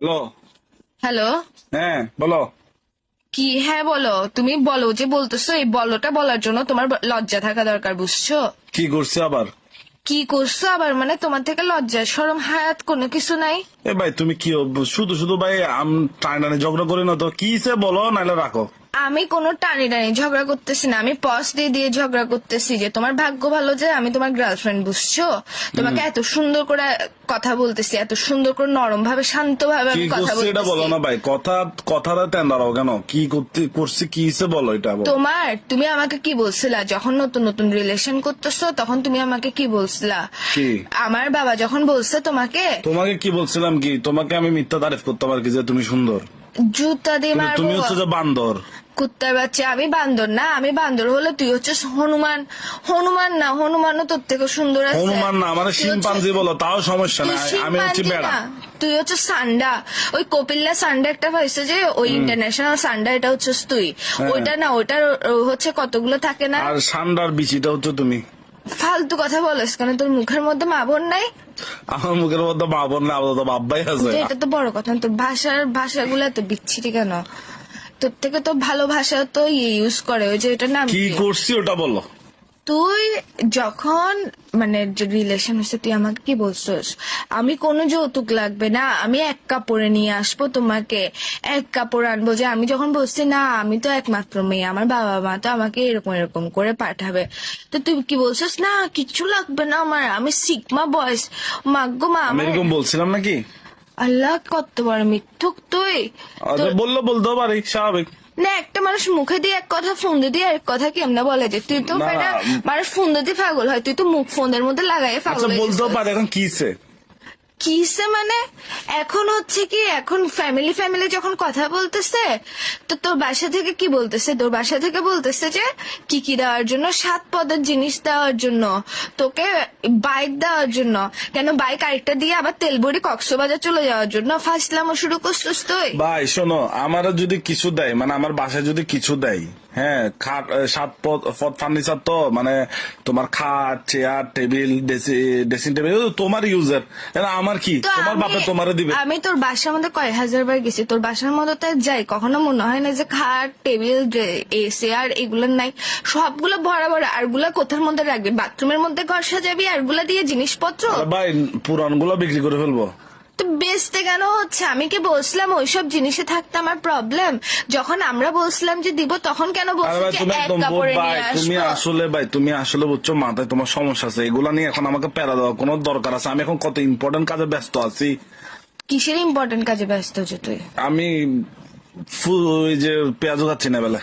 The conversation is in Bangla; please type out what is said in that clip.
হ্যালো। হ্যালো। হ্যাঁ বলো। কি হ্যাঁ বলো? তুমি বলো যে বলতেছো, এই বলোটা বলার জন্য তোমার লজ্জা থাকা দরকার, বুঝছো? কি করছে আবার? কি করছো আবার মানে? তোমার থেকে লজ্জা শরম হায়াত কোনো কিছু নাই? এ ভাই তুমি কি শুধু শুধু ভাই টানে ঝগড়া করি না তো, কি সে বলো নাহলে রাখো। আমি কোনো টানি টানি ঝগড়া করতেছি না, আমি পজ দিয়ে দিয়ে ঝগড়া করতেছি যে তোমার ভাগ্য ভালো যে আমি তোমার গার্লফ্রেন্ড, বুঝছো? তোমাকে এত সুন্দর করে কথা বলতেছি, এত সুন্দর করে নরম ভাবে শান্ত ভাবে কি আমি কথা করছে এটা বলো বলতেছি। না ভাই, কথাটা টেন্ডারও কেন, কি করছে কি সে বলো এটা বলো। তুমি আমাকে কি বলছিলা যখন নতুন নতুন রিলেশন করতেছো? তখন তুমি আমাকে কি বলছিলা? কি আমার বাবা যখন বলছে তোমাকে তোমাকে কি বলছিলাম, কি তোমাকে আমি মিথ্যা তারিফ করতে পারি কি যে তুমি সুন্দর? জুতা দিয়ে কিন্তু তুমি মারবো? হচ্ছে যে বান্দর। কুত্তার বাচ্চা, আমি বান্দর না। আমি বান্দর হলে তুই হচ্ছিস হনুমান। হনুমান না, হনুমানও তোর থেকে সুন্দর আছে। হনুমান না, আমার তুই হচ্ছিস- শিম্পাঞ্জি বলো তাও সমস্যা তুই নাই, আমি হচ্ছে শিম্পাঞ্জি বেড়া। না, তুই হচ্ছে সান্ডা। ওই কপিল্লা সান্ডা একটা হয়েছে যে ওই ইন্টারন্যাশনাল সান্ডা, এটা হচ্ছিস তুই। হ্যাঁ। ওইটা না, ওইটার হচ্ছে কতগুলো থাকে না। আর সান্ডার বিচিটা হচ্ছে তুমি। ফালতু কথা বলিস কেন? তোর মুখের মধ্যে মা বোন নাই? আমার মুখের মধ্যে মা বোন না, আপাতত বাব্বাই আছে। তো এটা তো বড় কথা না। তোর ভাষাগুলো এত বিচ্ছিরি কেন? তোর থেকে তো ভালো ভাষা তো ইউজ করে, ওই যে এটা নাম কি কি? করছি ওটা বলো। তুই যখন মানে রিলেশন হচ্ছে, তুই আমাকে কি বলছিস? আমি কোনো যৌতুক লাগবে না, আমি এক কাপড়ে নিয়ে আসবো তোমাকে, এক কাপড় আনবো। যে আমি যখন বলছি না আমি তো একমাত্র মেয়ে, আমার বাবা মা তো আমাকে এরকম এরকম করে পাঠাবে, তো তুই কি বলছিস? না কিচ্ছু লাগবে না আমার, আমি সিগমা বয়স। মাগ্গো মা, আমি আমার এরকম বলছিলাম নাকি? আল্লাহ কত বড় মিথ্যুক তুই। আচ্ছা, বলতেও পারি, স্বাভাবিক। না, একটা মানুষ মুখে দিয়ে এক কথা, ফোন দিয়ে এক কথা কেমনে বলে? যে তুই তো না, বেটা না। মানুষ ফোন দিয়ে পাগল হয়, তুই তো মুখ ফোনের মধ্যে লাগাই আচ্ছা পাগল হয়ে বলতেও গেছিস। পারি, এখন কিসে? কিসে মানে? এখন হচ্ছে কি, এখন ফ্যামিলি যখন কথা বলতেছে, তো তোর বাসা থেকে কি বলতেছে? তোর বাসা থেকে বলতেছে যে কি কি দেওয়ার জন্য, 7 পদের জিনিস দেওয়ার জন্য, তোকে বাইক দেওয়ার জন্য। কেন বাইক আরেকটা দিয়ে আবার তেলবড়ি কক্সবাজার চলে যাওয়ার জন্য ফাসলামো শুরু করছিস তুই? ভাই শোনো, আমারও যদি কিছু দেয়, মানে আমার বাসায় যদি কিছু দেয়, হ্যাঁ, খাট 7 পদ ফার্নিচার, তো মানে তোমার খাট, চেয়ার, টেবিল, ড্রেসিং টেবিল তোমার ইউজার, আমার কি? তো তোমার বাপে তোমারে দিবে। আমি তোর বাসার মধ্যে কয়েক হাজার বার গেছি, তোর বাসার মধ্যে তো যাই, কখনো মনে হয় না যে খাট, টেবিল, এসি আর এগুলো নাই? সবগুলো ভরা ভরা। আরগুলা কোথার মধ্যে রাখবি? বাথরুমের মধ্যে ঘর সাজাবি আরগুলা দিয়ে জিনিসপত্র? আরে ভাই পুরান গুলো বিক্রি করে ফেলবো। তো বেচতে কেন হচ্ছে? আমি কি বলছিলাম ওইসব জিনিসে থাকতে আমার প্রবলেম? যখন আমরা বলছিলাম যে দিব, তখন কেন আরে বলছি ভাই যে তুমি এক একদম কাপড়ে ভাই, নিয়ে তুমি আসবো? আসলে ভাই, তুমি আসলে বুঝছো মাথায় তোমার সমস্যা আছে, এগুলা নিয়ে এখন আমাকে প্যারা দেওয়ার কোনো দরকার আছে? আমি এখন কত ইম্পর্টেন্ট কাজে ব্যস্ত আছি। কিসের ইম্পর্টেন্ট কাজে ব্যস্ত হচ্ছে তুই? আমি ওই যে পেঁয়াজও খাচ্ছি না বেলা।